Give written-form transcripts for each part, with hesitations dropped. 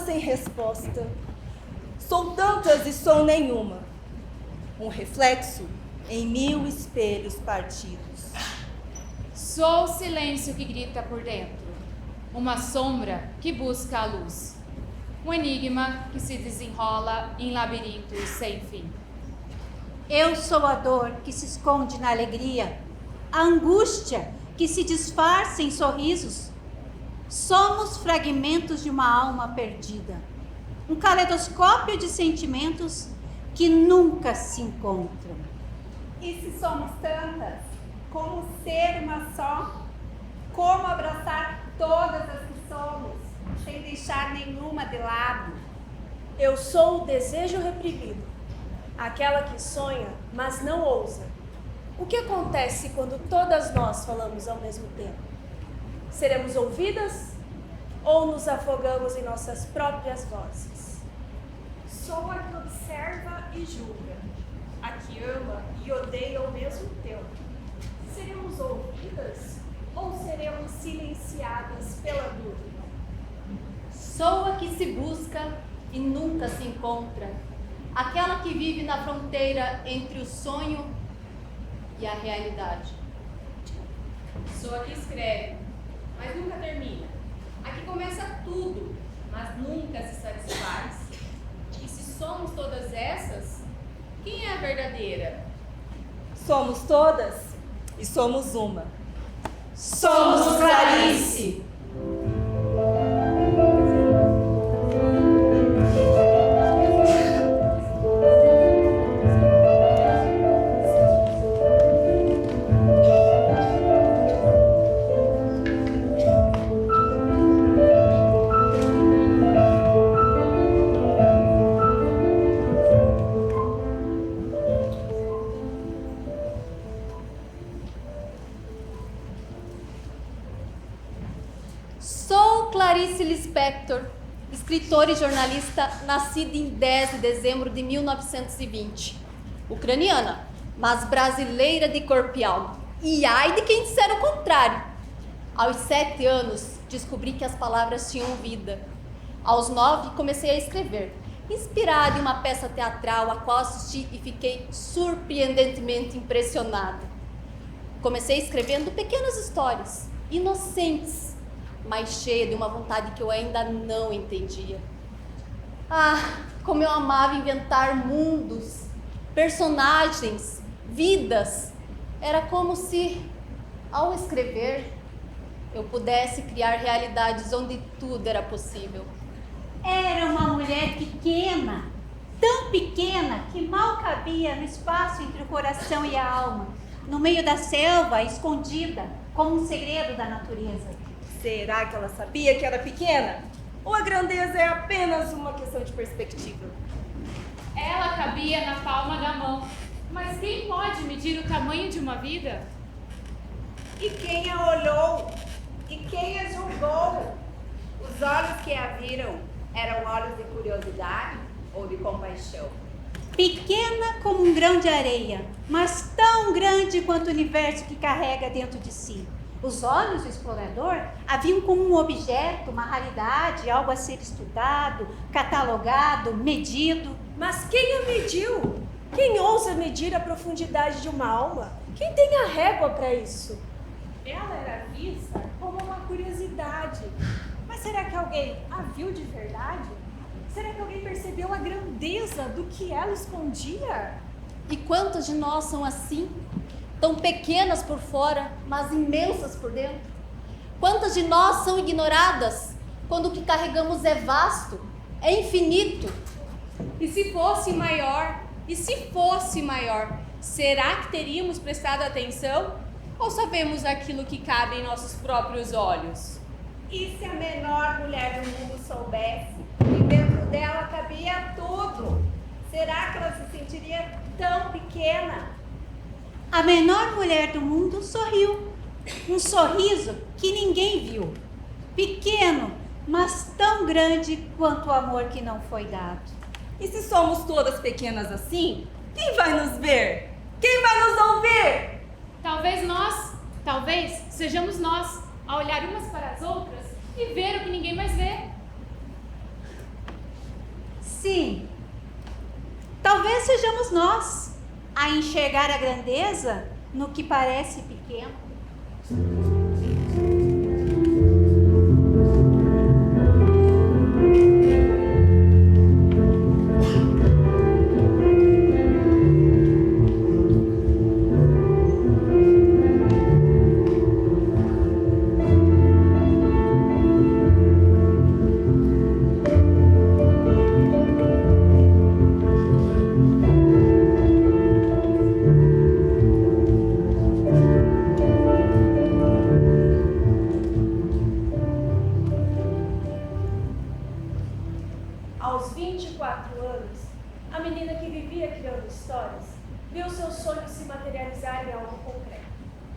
sem resposta. Sou tantas e sou nenhuma. Um reflexo em 1000 espelhos partidos. Sou o silêncio que grita por dentro. Uma sombra que busca a luz. Um enigma que se desenrola em labirintos sem fim. Eu sou a dor que se esconde na alegria, a angústia que se disfarça em sorrisos. Somos fragmentos de uma alma perdida, um caleidoscópio de sentimentos que nunca se encontram. E se somos tantas, como ser uma só? Como abraçar todas as que somos, sem deixar nenhuma de lado? Eu sou o desejo reprimido, aquela que sonha, mas não ousa. O que acontece quando todas nós falamos ao mesmo tempo? Seremos ouvidas ou nos afogamos em nossas próprias vozes? Sou a que observa e julga, a que ama e odeia ao mesmo tempo. Seremos ouvidas ou seremos silenciadas pela dúvida? Sou a que se busca e nunca se encontra, aquela que vive na fronteira entre o sonho e a realidade. Sou a que escreve, mas nunca termina. A que começa tudo, mas nunca se satisfaz. E se somos todas essas, quem é a verdadeira? Somos todas e somos uma. Somos Clarice! Sou Clarice Lispector, escritora e jornalista, nascida em 10 de dezembro de 1920. Ucraniana, mas brasileira de corpo e alma. E ai de quem disser o contrário. Aos 7 anos, descobri que as palavras tinham vida. Aos 9, comecei a escrever, inspirada em uma peça teatral a qual assisti e fiquei surpreendentemente impressionada. Comecei escrevendo pequenas histórias, inocentes, mas cheia de uma vontade que eu ainda não entendia. Ah, como eu amava inventar mundos, personagens, vidas. Era como se, ao escrever, eu pudesse criar realidades onde tudo era possível. Era uma mulher pequena, tão pequena que mal cabia no espaço entre o coração e a alma, no meio da selva, escondida, como um segredo da natureza. Será que ela sabia que era pequena? Ou a grandeza é apenas uma questão de perspectiva? Ela cabia na palma da mão. Mas quem pode medir o tamanho de uma vida? E quem a olhou? E quem a julgou? Os olhos que a viram eram olhos de curiosidade ou de compaixão? Pequena como um grão de areia, mas tão grande quanto o universo que carrega dentro de si. Os olhos do explorador a viam como um objeto, uma raridade, algo a ser estudado, catalogado, medido. Mas quem a mediu? Quem ousa medir a profundidade de uma alma? Quem tem a régua para isso? Ela era vista como uma curiosidade. Mas será que alguém a viu de verdade? Será que alguém percebeu a grandeza do que ela escondia? E quantas de nós são assim? Tão pequenas por fora, mas imensas por dentro? Quantas de nós são ignoradas, quando o que carregamos é vasto, é infinito? E se fosse maior? E se fosse maior, será que teríamos prestado atenção? Ou sabemos aquilo que cabe em nossos próprios olhos? E se a menor mulher do mundo soubesse que dentro dela cabia tudo? Será que ela se sentiria tão pequena? A menor mulher do mundo sorriu. Um sorriso que ninguém viu. Pequeno, mas tão grande quanto o amor que não foi dado. E se somos todas pequenas assim, quem vai nos ver? Quem vai nos ouvir? Talvez sejamos nós, a olhar umas para as outras e ver o que ninguém mais vê. Sim, talvez sejamos nós a enxergar a grandeza no que parece pequeno. Aos 24 anos, a menina que vivia criando histórias viu seus sonhos se materializar em algo concreto.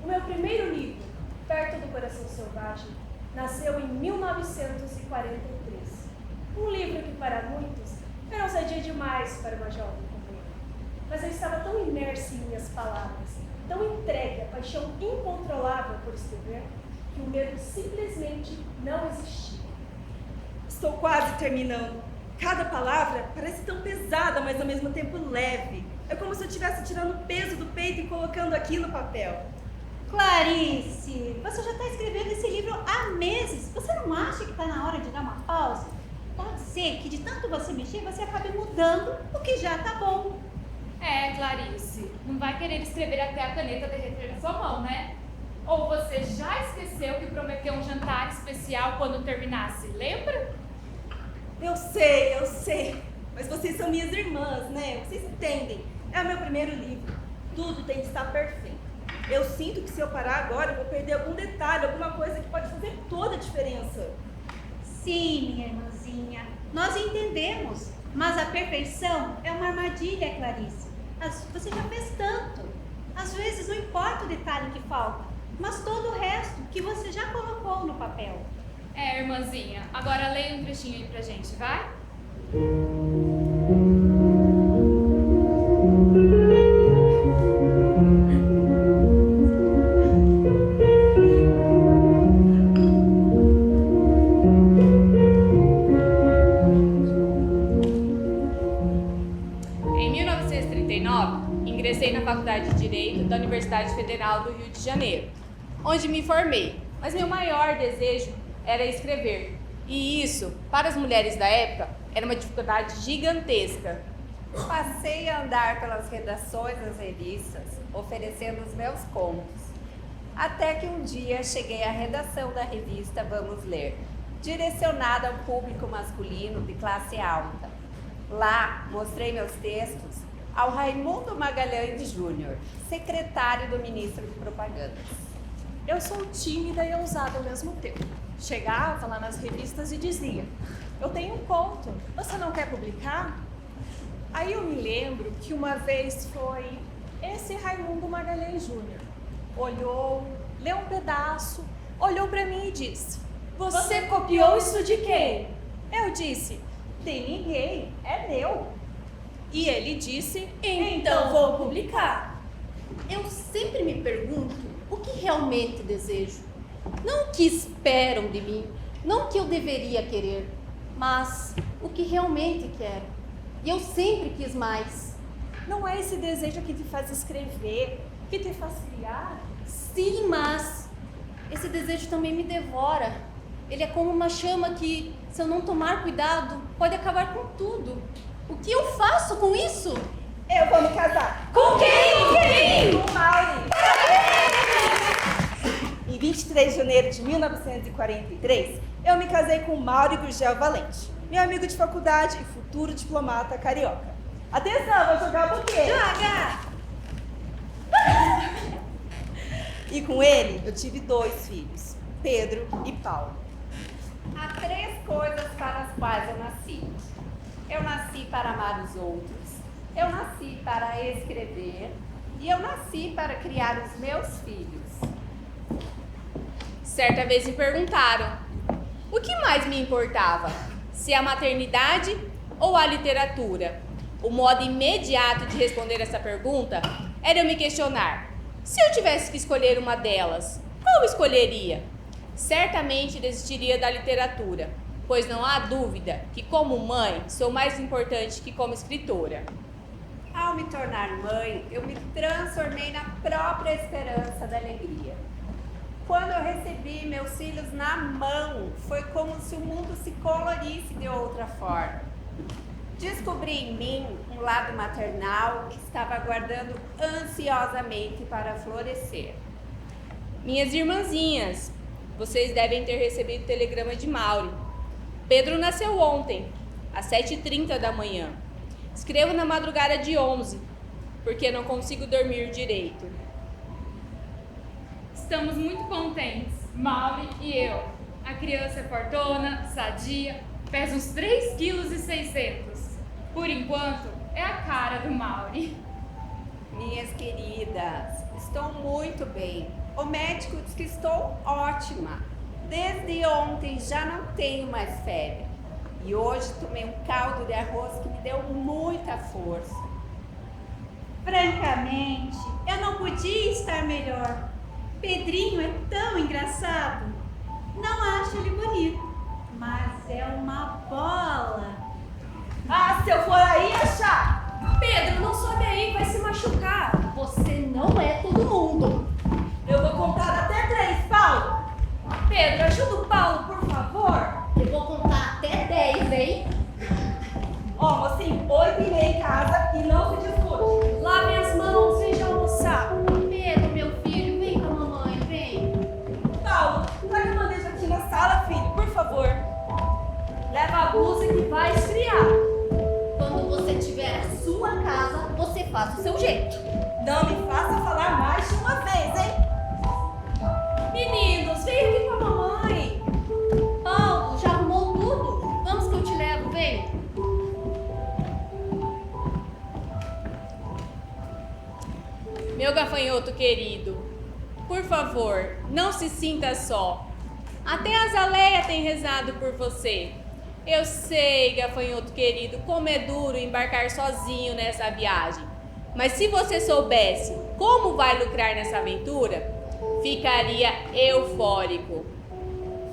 O meu primeiro livro, Perto do Coração Selvagem, nasceu em 1943. Um livro que para muitos era ousadia demais para uma jovem como eu. Mas eu estava tão imersa em minhas palavras, tão entregue à paixão incontrolável por escrever, que o medo simplesmente não existia. Estou quase terminando. Cada palavra parece tão pesada, mas ao mesmo tempo leve. É como se eu estivesse tirando o peso do peito e colocando aqui no papel. Clarice, você já está escrevendo esse livro há meses. Você não acha que está na hora de dar uma pausa? Pode ser que de tanto você mexer, você acabe mudando o que já está bom. É, Clarice, não vai querer escrever até a caneta derreter na sua mão, né? Ou você já esqueceu que prometeu um jantar especial quando terminasse, lembra? Eu sei. Mas vocês são minhas irmãs, né? Vocês entendem. É o meu primeiro livro. Tudo tem que estar perfeito. Eu sinto que se eu parar agora, eu vou perder algum detalhe, alguma coisa que pode fazer toda a diferença. Sim, minha irmãzinha, nós entendemos. Mas a perfeição é uma armadilha, Clarice. Você já fez tanto. Às vezes não importa o detalhe que falta, mas todo o resto que você já colocou no papel. É, irmãzinha, agora leia um trechinho aí pra gente, vai? Em 1939, ingressei na Faculdade de Direito da Universidade Federal do Rio de Janeiro, onde me formei, mas meu maior desejo era escrever. E isso, para as mulheres da época, era uma dificuldade gigantesca. Passei a andar pelas redações das revistas, oferecendo os meus contos. Até que um dia cheguei à redação da revista Vamos Ler, direcionada ao público masculino de classe alta. Lá, mostrei meus textos ao Raimundo Magalhães Júnior, secretário do ministro de Propagandas. Eu sou tímida e ousada ao mesmo tempo. Chegava lá nas revistas e dizia: eu tenho um conto, você não quer publicar? Aí eu me lembro que uma vez foi esse Raimundo Magalhães Júnior. Olhou, leu um pedaço, olhou para mim e disse: Você copiou isso de quem? Eu disse: de ninguém, é meu. E ele disse: Então vou publicar. Eu sempre me pergunto o que realmente desejo. Não o que esperam de mim, não o que eu deveria querer, mas o que realmente quero. E eu sempre quis mais. não é esse desejo que te faz escrever, que te faz criar? Sim, mas esse desejo também me devora. Ele é como uma chama que, se eu não tomar cuidado, pode acabar com tudo. O que eu faço com isso? Eu vou me casar. Com quem? Com o Mauri. Em 23 de janeiro de 1943, eu me casei com o Mauri Gurgel Valente, meu amigo de faculdade e futuro diplomata carioca. Atenção, vou jogar o buquê. Joga! E com ele, eu tive 2 filhos, Pedro e Paulo. Há 3 coisas para as quais eu nasci. Eu nasci para amar os outros, eu nasci para escrever e eu nasci para criar os meus filhos. Certa vez me perguntaram o que mais me importava, se a maternidade ou a literatura. O modo imediato de responder essa pergunta era eu me questionar: se eu tivesse que escolher uma delas, qual escolheria? Certamente desistiria da literatura, pois não há dúvida que, como mãe, sou mais importante que como escritora. Ao me tornar mãe, eu me transformei na própria esperança da alegria. Quando eu recebi meus filhos na mão, foi como se o mundo se colorisse de outra forma. Descobri em mim um lado maternal que estava aguardando ansiosamente para florescer. Minhas irmãzinhas, vocês devem ter recebido o telegrama de Mauri. Pedro nasceu ontem, às 7h30 da manhã. Escrevo na madrugada de 11, porque não consigo dormir direito. Estamos muito contentes, Mauri e eu. A criança é fortona, sadia, pesa uns 3,6 kg. Por enquanto, é a cara do Mauri. Minhas queridas, estou muito bem. O médico diz que estou ótima. Desde ontem já não tenho mais febre. E hoje tomei um caldo de arroz que me deu muita força. Francamente, eu não podia estar melhor. Pedrinho é tão engraçado. Não acho ele bonito, mas é uma bola. Ah, se eu for aí achar! Pedro, não sobe aí, vai se machucar. Você não é todo mundo. Eu vou contar até 3, Paulo! Pedro, ajuda o Paulo, por favor. Eu vou contar até 10, hein? Ó, mocinho, 8h30 em casa e não se discute. Lave as mãos, vem já almoçar. Pedro, meu filho, vem com a mamãe, vem. Paulo, traga a bandeja aqui na sala, filho, por favor. Leva a blusa que vai esfriar. Quando você tiver a sua casa, você faz o seu jeito. Não me faça falar mais de uma vez, hein? Meninos, vem aqui com a mamãe. Paulo, já arrumou tudo? Vamos que eu te levo, vem. Meu gafanhoto querido, por favor, não se sinta só. Até a Azaleia tem rezado por você. Eu sei, gafanhoto querido, como é duro embarcar sozinho nessa viagem. Mas se você soubesse como vai lucrar nessa aventura, ficaria eufórico.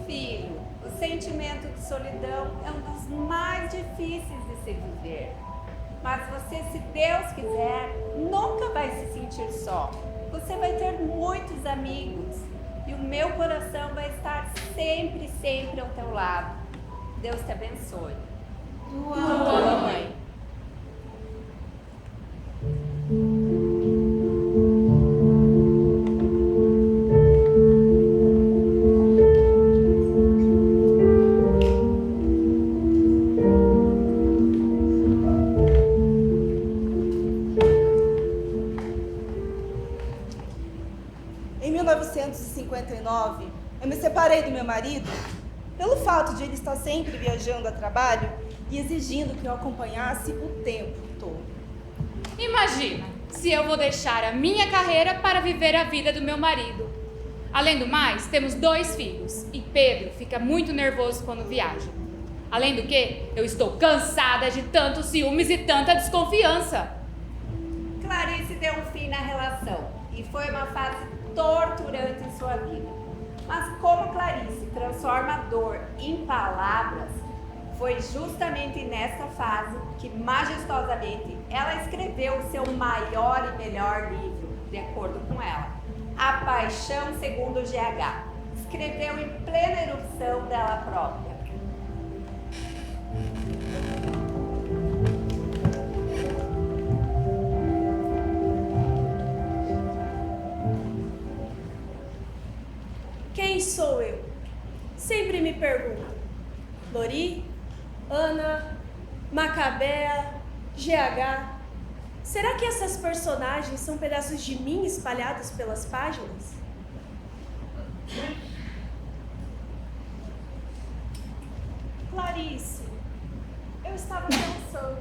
Filho, o sentimento de solidão é um dos mais difíceis de se viver. Mas você, se Deus quiser, nunca vai se sentir só. Você vai ter muitos amigos e o meu coração vai estar sempre, sempre ao teu lado. Deus te abençoe. Tua mamãe. Em 1959, eu me separei do meu marido pelo fato de ele estar sempre viajando a trabalho e exigindo que eu acompanhasse o tempo todo. Imagina se eu vou deixar a minha carreira para viver a vida do meu marido. Além do mais, temos 2 filhos e Pedro fica muito nervoso quando viaja. Além do que, eu estou cansada de tantos ciúmes e tanta desconfiança. Clarice deu um fim na relação e foi uma fase torturante em sua vida. Mas como Clarice transforma a dor em palavras, foi justamente nessa fase que majestosamente ela escreveu o seu maior e melhor livro, de acordo com ela, A Paixão Segundo GH. Escreveu em plena erupção dela própria. Quem sou eu? Sempre me pergunto. Lori, Ana, Macabea, GH. Será que essas personagens são pedaços de mim espalhados pelas páginas? Clarice, eu estava pensando,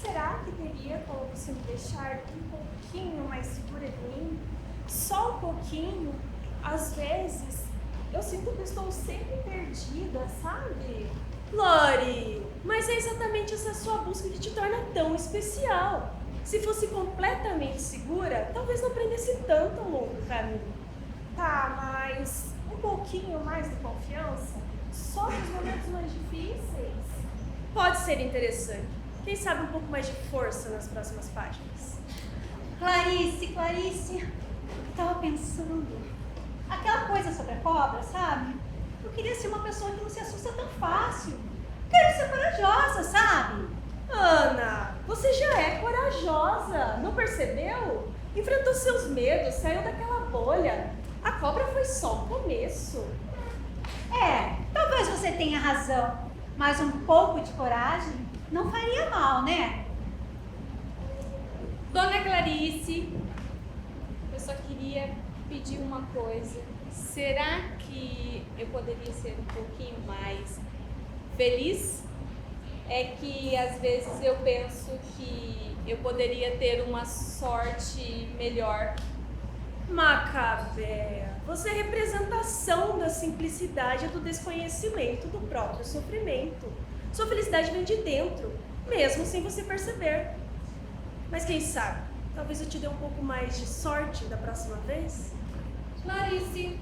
será que teria como você me deixar um pouquinho mais segura de mim? Só um pouquinho? Às vezes, eu sinto que estou sempre perdida, sabe? Lori, mas é exatamente essa sua busca que te torna tão especial. Se fosse completamente segura, talvez não prendesse tanto um longo caminho. Tá, mas um pouquinho mais de confiança? só nos momentos mais difíceis. Pode ser interessante. Quem sabe um pouco mais de força nas próximas páginas. Clarice, eu tava pensando. Aquela coisa sobre a cobra, sabe? Eu queria ser uma pessoa que não se assusta tão fácil. Quero ser corajosa, sabe? Ana, você já é corajosa, não percebeu? Enfrentou seus medos, saiu daquela bolha. A cobra foi só o começo. Talvez você tenha razão, mas um pouco de coragem não faria mal, né? Dona Clarice, eu só queria pedir uma coisa. Será que eu poderia ser um pouquinho mais feliz? É que às vezes eu penso que eu poderia ter uma sorte melhor. Macabéa, você é representação da simplicidade e do desconhecimento do próprio sofrimento. Sua felicidade vem de dentro, mesmo sem você perceber. Mas quem sabe, talvez eu te dê um pouco mais de sorte da próxima vez? Clarice,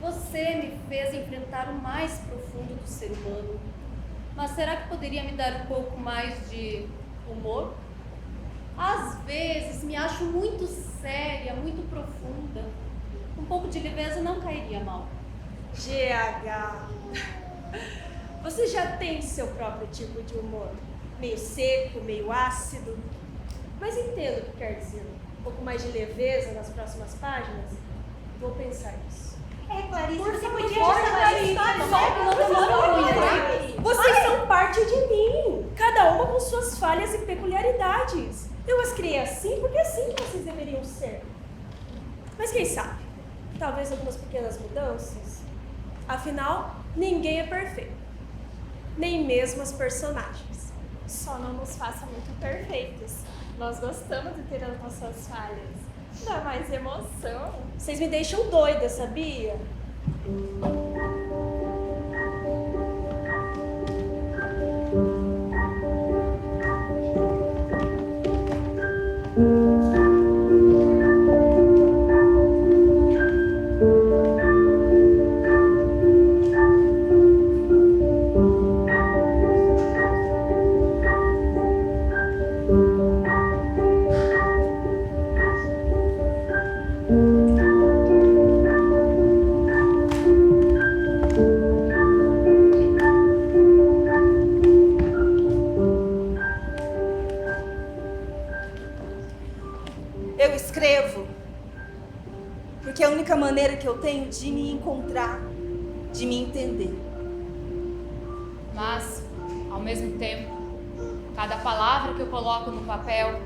você me fez enfrentar o mais profundo do ser humano. Mas será que poderia me dar um pouco mais de humor? Às vezes me acho muito séria, muito profunda. Um pouco de leveza não cairia mal. GH, você já tem seu próprio tipo de humor. Meio seco, meio ácido. Mas entendo o que quer dizer. Um pouco mais de leveza nas próximas páginas? Vou pensar nisso. Clarice, Por você favor, podia ajustar a Clarice, história. Vocês são parte de mim, cada uma com suas falhas e peculiaridades. Eu as criei assim porque é assim que vocês deveriam ser. Mas quem sabe, talvez algumas pequenas mudanças. Afinal, ninguém é perfeito, nem mesmo as personagens. Só não nos faça muito perfeitos. Nós gostamos de ter as nossas falhas. Dá mais emoção. Vocês me deixam doida, sabia? Eu escrevo porque é a única maneira que eu tenho de me encontrar, de me entender. Mas, ao mesmo tempo, cada palavra que eu coloco no papel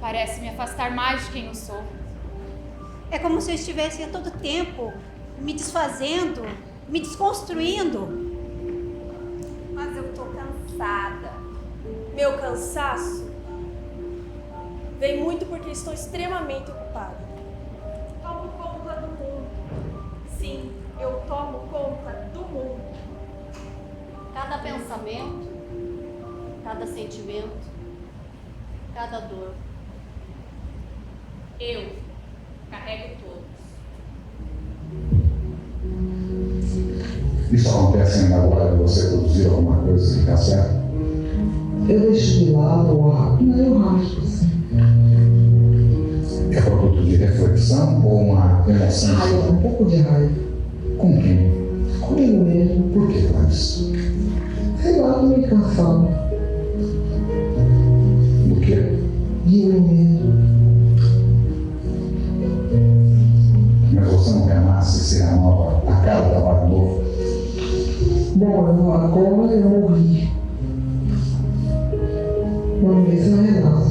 parece me afastar mais de quem eu sou. É como se eu estivesse a todo tempo me desfazendo, me desconstruindo. Mas eu tô cansada. Meu cansaço vem muito porque estou extremamente ocupada. Tomo conta do mundo. Sim, eu tomo conta do mundo. Cada pensamento, cada sentimento, cada dor. Eu carrego todos. Isso acontece na hora de você produzir alguma coisa que dá certo? Eu deixo de lado o ar. Não, eu raspo, sim. É produto de reflexão ou uma emoção? Raiva, um pouco de raiva. Com quem? Comigo mesmo. Por que faz? Sei lá, tô meio cansado. Do quê? De mim mesmo. Mas você não renasce e se renova a cada trabalho novo? Bom, agora eu morri. Uma vez eu renasço.